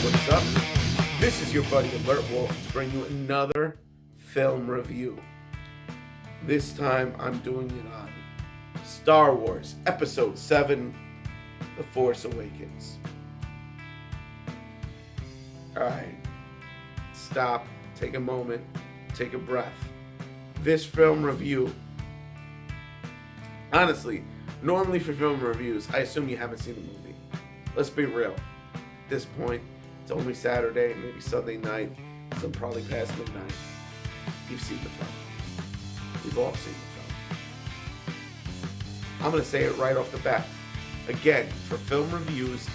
What's up? This is your buddy alertwolf to bring you another film review. This time I'm doing it on Star Wars Episode 7, The Force Awakens. Alright, stop, take a moment, take a breath. This film review, honestly, normally for film reviews, I assume you haven't seen the movie. Let's be real. At this point, it's only Saturday, maybe Sunday night, so probably past midnight. You've seen the film. We've all seen the film. I'm going to say it right off the bat. Again, for film reviews,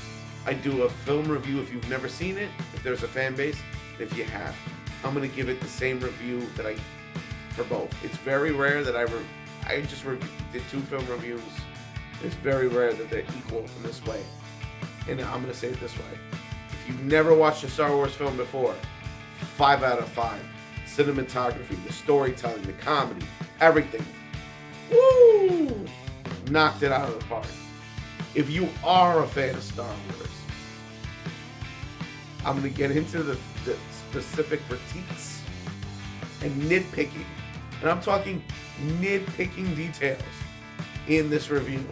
I do a film review if you've never seen it, if there's a fan base. If you have, I'm going to give it the same review that I for both. It's very rare that I just did two film reviews. It's very rare that they're equal in this way. And I'm going to say it this way. If you've never watched a Star Wars film before, 5 out of 5. Cinematography, the storytelling, the comedy, everything. Woo! Knocked it out of the park. If you are a fan of Star Wars, I'm going to get into the specific critiques and nitpicking. And I'm talking nitpicking details in this review.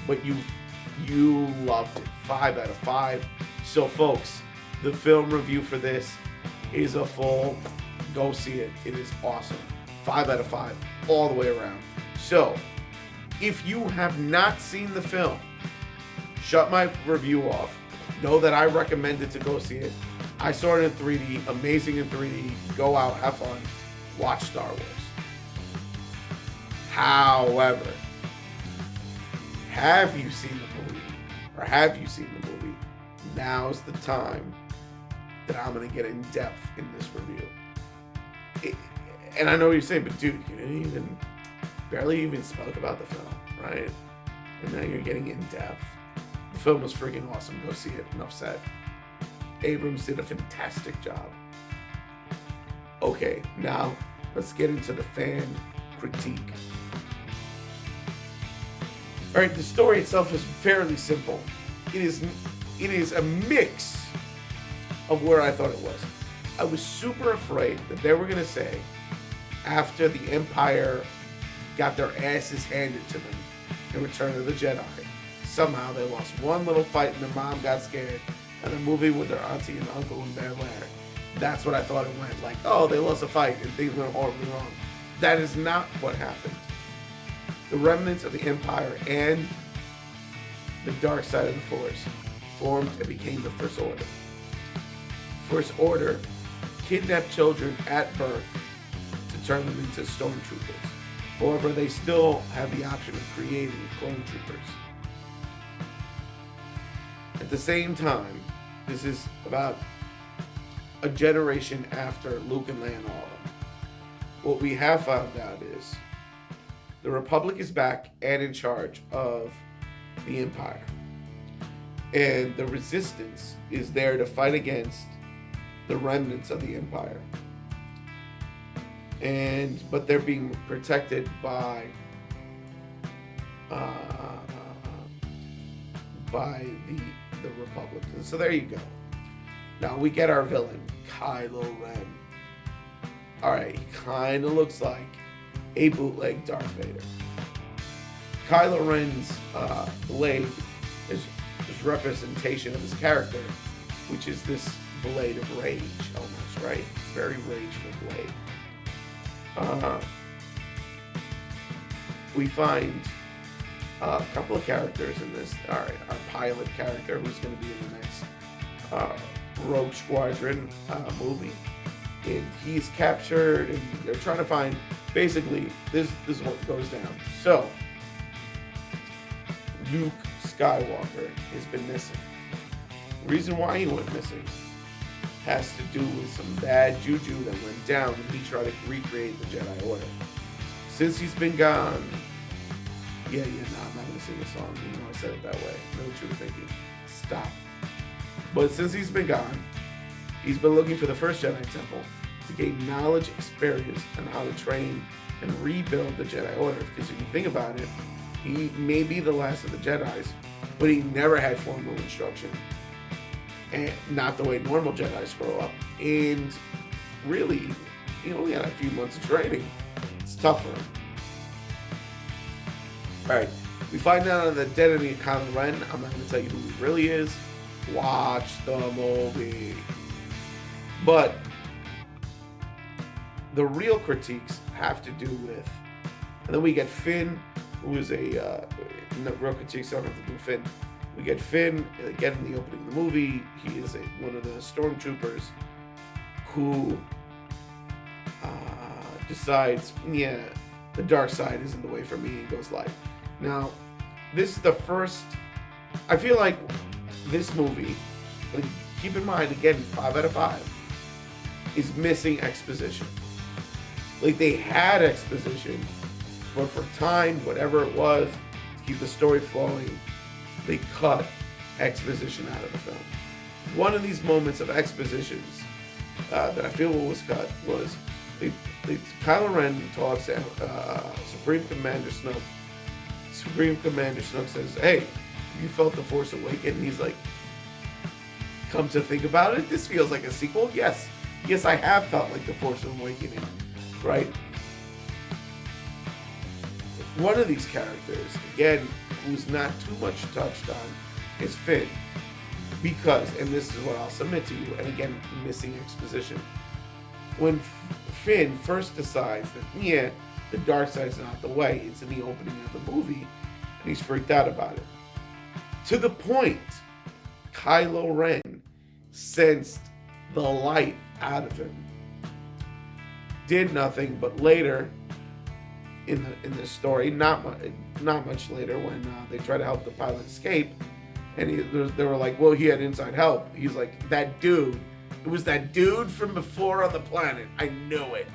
But you loved it. 5 out of 5. So folks, the film review for this is a full go see it. It is awesome. 5 out of 5 all the way around. So if you have not seen the film, shut my review off. Know that I recommend it to go see it. I saw it in 3D, amazing in 3D. Go out, have fun, watch Star Wars. However, have you seen the movie? Or have you seen the movie? Now's the time that I'm going to get in depth in this review. And I know what you're saying, but dude, you didn't barely even spoke about the film, right? And now you're getting in depth. The film was freaking awesome. Go see it. Enough said. Abrams did a fantastic job. Okay, now let's get into the fan critique. All right, the story itself is fairly simple. It is a mix of where I thought it was. I was super afraid that they were going to say, after the Empire got their asses handed to them in Return of the Jedi, somehow they lost one little fight and their mom got scared and they're moving with their auntie and uncle in Bel Air. That's what I thought it went. Like, oh, they lost a fight and things went horribly wrong. That is not what happened. The remnants of the Empire and the dark side of the Force formed and became the First Order. First Order kidnapped children at birth to turn them into stormtroopers. However, they still have the option of creating clone troopers. At the same time, this is about a generation after Luke and Leia and all of them. What we have found out is the Republic is back and in charge of the Empire. And the Resistance is there to fight against the remnants of the Empire. But they're being protected by the Republicans. So there you go. Now we get our villain, Kylo Ren. Alright, he kind of looks like a bootleg Darth Vader. Kylo Ren's blade is representation of his character, which is this blade of rage, almost, right? Very rageful blade. We find a couple of characters in this. All right, our pilot character, who's going to be in the next Rogue Squadron movie, and he's captured, and they're trying to find. Basically, this is what goes down. So, Luke Skywalker has been missing. The reason why he went missing has to do with some bad juju that went down when he tried to recreate the Jedi Order. Since he's been gone, I'm not gonna sing the song. You know I said it that way. I know what you were thinking. Stop. But since he's been gone, he's been looking for the first Jedi Temple. to gain knowledge, experience, and how to train and rebuild the Jedi Order. Because if you think about it, he may be the last of the Jedis, but he never had formal instruction. And not the way normal Jedis grow up. And really, he only had a few months of training. It's tough for him. Alright, we find out on the identity of Kylo Ren. I'm not going to tell you who he really is. Watch the movie. But the real critiques have to do with, and then we get Finn, who is no, real critiques don't have to do with Finn. We get Finn, again in the opening of the movie. He is one of the stormtroopers who decides, yeah, the dark side isn't the way for me, and goes live. Now, this is the first, I feel like this movie, keep in mind, again, 5 out of 5, is missing exposition. Like, they had exposition, but for time, whatever it was, to keep the story flowing, they cut exposition out of the film. One of these moments of expositions that I feel was cut was Kylo Ren talks to Supreme Commander Snoke. Supreme Commander Snoke says, "Hey, you felt the Force Awaken?" And he's like, "Come to think about it, this feels like a sequel." Yes, I have felt like the Force Awakening, right? One of these characters, again, who's not too much touched on, is Finn. Because, and this is what I'll submit to you, and again, missing exposition. When Finn first decides that, yeah, the dark side's not the way, it's in the opening of the movie, and he's freaked out about it. To the point, Kylo Ren sensed the light out of him. Did nothing, but later, in the story, not much later, when they try to help the pilot escape, and they were like, well, he had inside help. He's like, that dude, it was that dude from before on the planet. I knew it.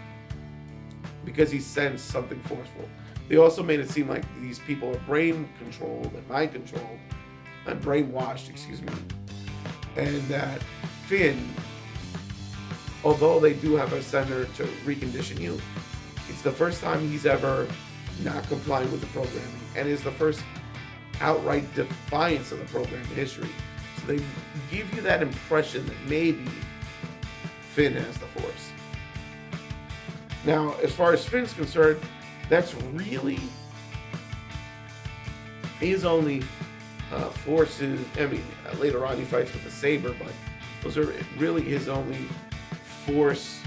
Because he sensed something forceful. They also made it seem like these people are brain controlled and mind controlled, and brainwashed, excuse me. And that Finn, although they do have a center to recondition you, it's the first time he's ever not complying with the programming, and is the first outright defiance of the program in history. So they give you that impression that maybe Finn has the Force. Now, as far as Finn's concerned, that's really his only forces. I mean, later on he fights with the saber, but those are really his only Force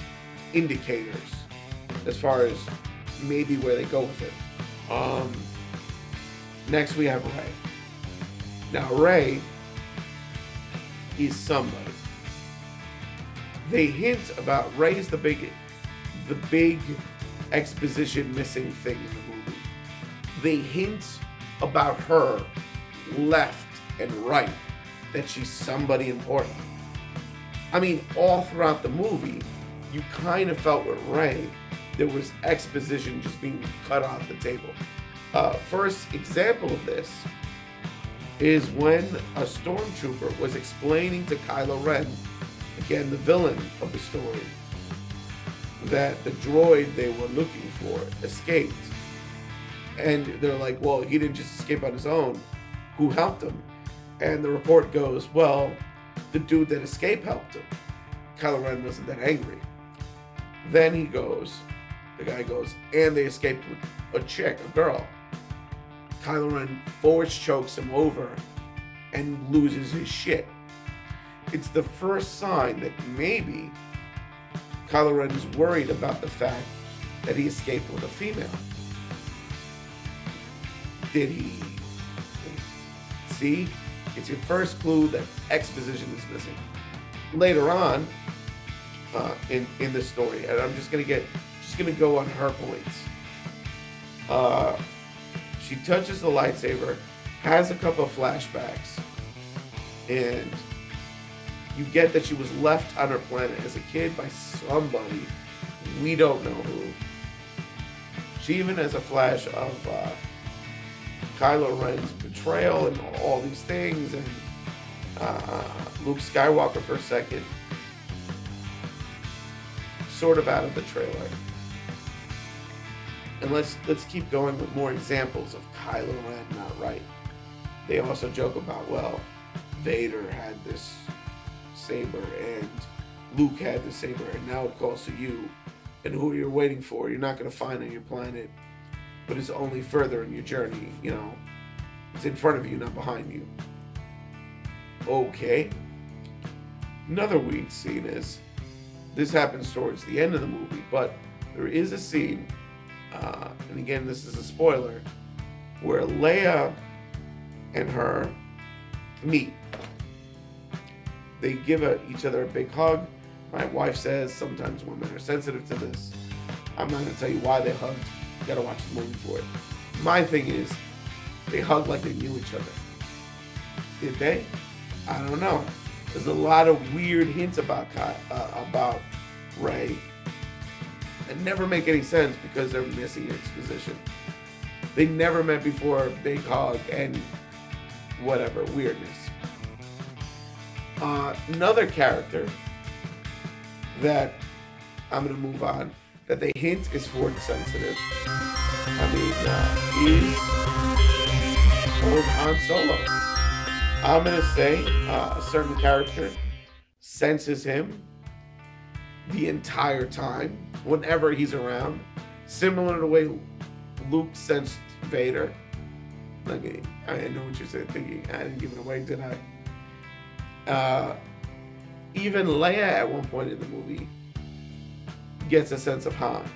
indicators as far as maybe where they go with it. Next we have Rey. Now Rey is somebody. They hint about Rey is the big exposition missing thing in the movie. They hint about her left and right, that she's somebody important. I mean, all throughout the movie, you kind of felt with Rey, there was exposition just being cut off the table. First example of this is when a stormtrooper was explaining to Kylo Ren, again the villain of the story, that the droid they were looking for escaped. And they're like, well, he didn't just escape on his own. Who helped him? And the report goes, well, the dude that escaped helped him. Kylo Ren wasn't that angry. Then the guy goes, and they escaped with a chick, a girl. Kylo Ren force chokes him over and loses his shit. It's the first sign that maybe Kylo Ren is worried about the fact that he escaped with a female. Did he? See? It's your first clue that exposition is missing. Later on in the story, and I'm just gonna go on her points. She touches the lightsaber, has a couple of flashbacks, and you get that she was left on her planet as a kid by somebody. We don't know who. She even has a flash of Kylo Ren's betrayal and all these things, and Luke Skywalker for a second. sort of out of the trailer. And let's keep going with more examples of Kylo Ren not right. They also joke about, well, Vader had this saber and Luke had the saber, and now it calls to you, and who you're waiting for, you're not going to find on your planet, but it's only further in your journey, you know. It's in front of you, not behind you. Okay. Another weird scene is, this happens towards the end of the movie, but there is a scene, and again, this is a spoiler, where Leia and her meet. They give each other a big hug. My wife says sometimes women are sensitive to this. I'm not going to tell you why they hugged. You got to watch the movie for it. My thing is, they hugged like they knew each other. Did they? I don't know. There's a lot of weird hints about Rey that never make any sense because they're missing exposition. They never met before, big hug and whatever, weirdness. Another character that I'm going to move on, that they hint is force sensitive. Is old Han Solo. I'm going to say a certain character senses him the entire time, whenever he's around, similar to the way Luke sensed Vader. Like, I know what you're thinking. I didn't give it away, did I? Even Leia at one point in the movie gets a sense of Han.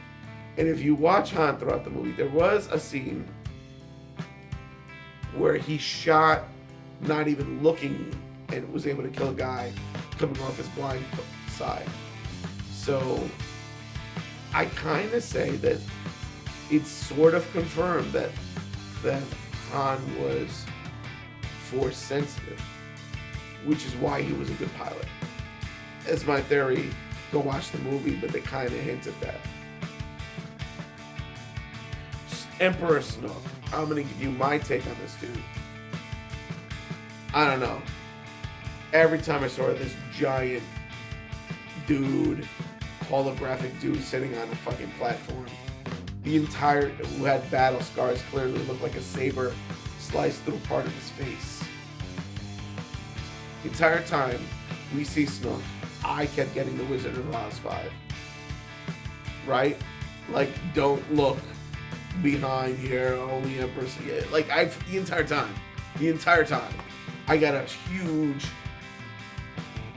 And if you watch Han throughout the movie, there was a scene where he shot not even looking and was able to kill a guy coming off his blind side. So I kind of say that it's sort of confirmed that Han was force sensitive, which is why he was a good pilot. That's my theory. Go watch the movie, but they kind of hint at that. Emperor Snoke. I'm going to give you my take on this dude. I don't know. Every time I saw this giant dude, holographic dude sitting on a fucking platform, who had battle scars, clearly looked like a saber sliced through part of his face. The entire time we see Snoke, I kept getting the Wizard of Oz vibe. Right? Like, don't look behind here, only Empress. Yeah, like, the entire time, I got a huge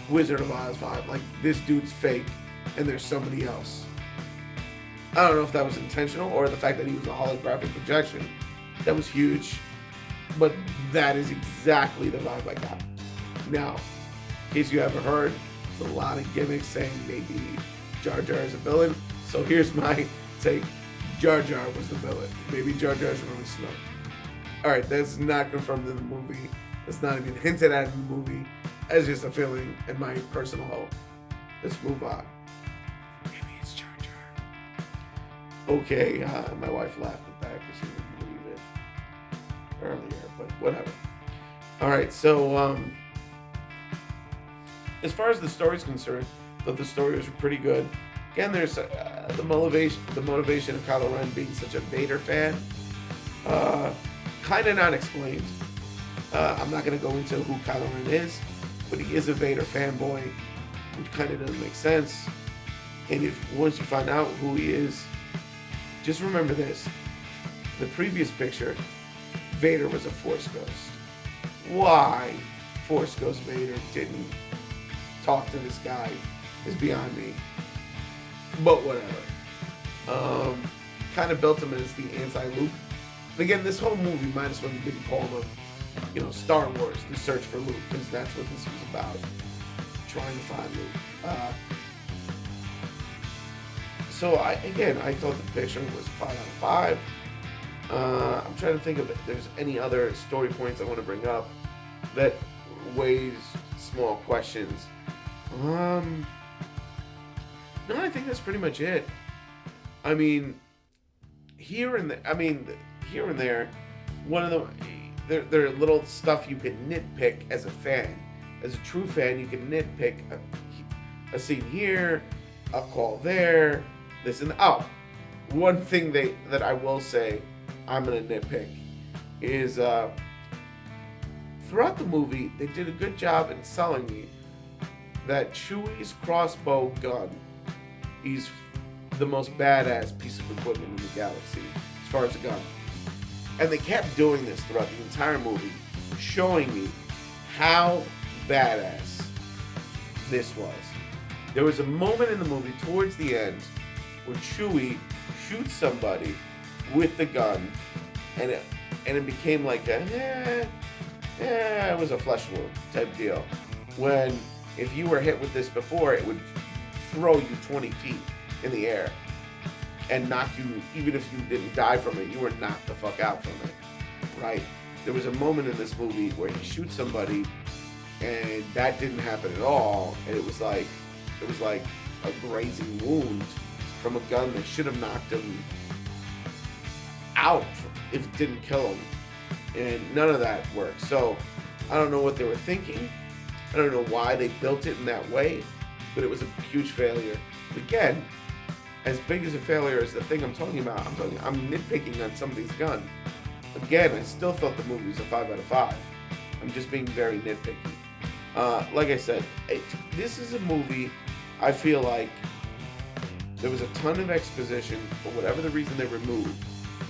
Wizard of Oz vibe. Like, this dude's fake, and there's somebody else. I don't know if that was intentional, or the fact that he was a holographic projection. That was huge. But that is exactly the vibe I got. Now, in case you haven't heard, there's a lot of gimmicks saying maybe Jar Jar is a villain. So here's my take. Jar Jar was the villain. Maybe Jar Jar's really slow. Alright, that's not confirmed in the movie. That's not even hinted at in the movie. That's just a feeling and my personal hope. Let's move on. Maybe it's Jar Jar. Okay, my wife laughed at that because she didn't believe it earlier, but whatever. Alright, so as far as the story's concerned, though the story was pretty good. Again, there's the motivation of Kylo Ren being such a Vader fan, kind of not explained. I'm not going to go into who Kylo Ren is, but he is a Vader fanboy, which kind of doesn't make sense. And once you find out who he is, just remember this: the previous picture, Vader was a Force ghost. Why Force Ghost Vader didn't talk to this guy is beyond me. But whatever. Kind of built him as the anti-Luke. But again, this whole movie might as well have been called Star Wars, The Search for Luke, because that's what this was about. Trying to find Luke. So I thought the picture was 5 out of 5. I'm trying to think of if there's any other story points I want to bring up that raise small questions. No, I think that's pretty much it. I mean, here and there, one of there are little stuff you can nitpick as a fan. As a true fan, you can nitpick a scene here, a call there, this and one thing that I will say I'm gonna nitpick is throughout the movie they did a good job in selling me that Chewie's crossbow gun is the most badass piece of equipment in the galaxy as far as a gun. And they kept doing this throughout the entire movie, showing me how badass this was. There was a moment in the movie towards the end where Chewie shoots somebody with the gun, and it became like it was a flesh wound type deal. When if you were hit with this before, it would throw you 20 feet in the air and knock you, even if you didn't die from it, you were knocked the fuck out from it, right? There was a moment in this movie where he shoots somebody and that didn't happen at all, and it was like a grazing wound from a gun that should have knocked him out if it didn't kill him, and none of that worked. So I don't know what they were thinking. I don't know why they built it in that way, but it was a huge failure. Again, as big as a failure as the thing I'm talking about, I'm nitpicking on somebody's gun. Again, I still thought the movie was a 5 out of 5. I'm just being very nitpicky. Like I said, this is a movie I feel like there was a ton of exposition for whatever the reason they removed,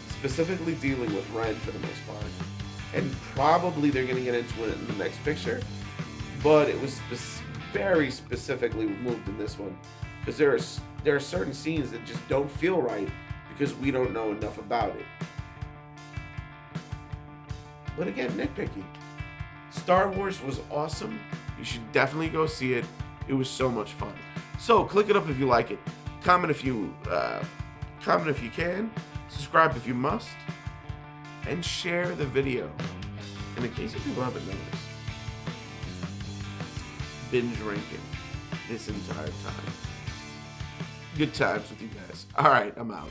specifically dealing with Ren for the most part. And probably they're going to get into it in the next picture, but it was very specifically removed in this one because there are certain scenes that just don't feel right because we don't know enough about it. But again, nitpicky. Star Wars was awesome. You should definitely go see it. It was so much fun. So click it up if you like it. Comment if you can. Subscribe if you must. And share the video. And in case you people haven't noticed, been drinking this entire time. Good times with you guys. All right, I'm out.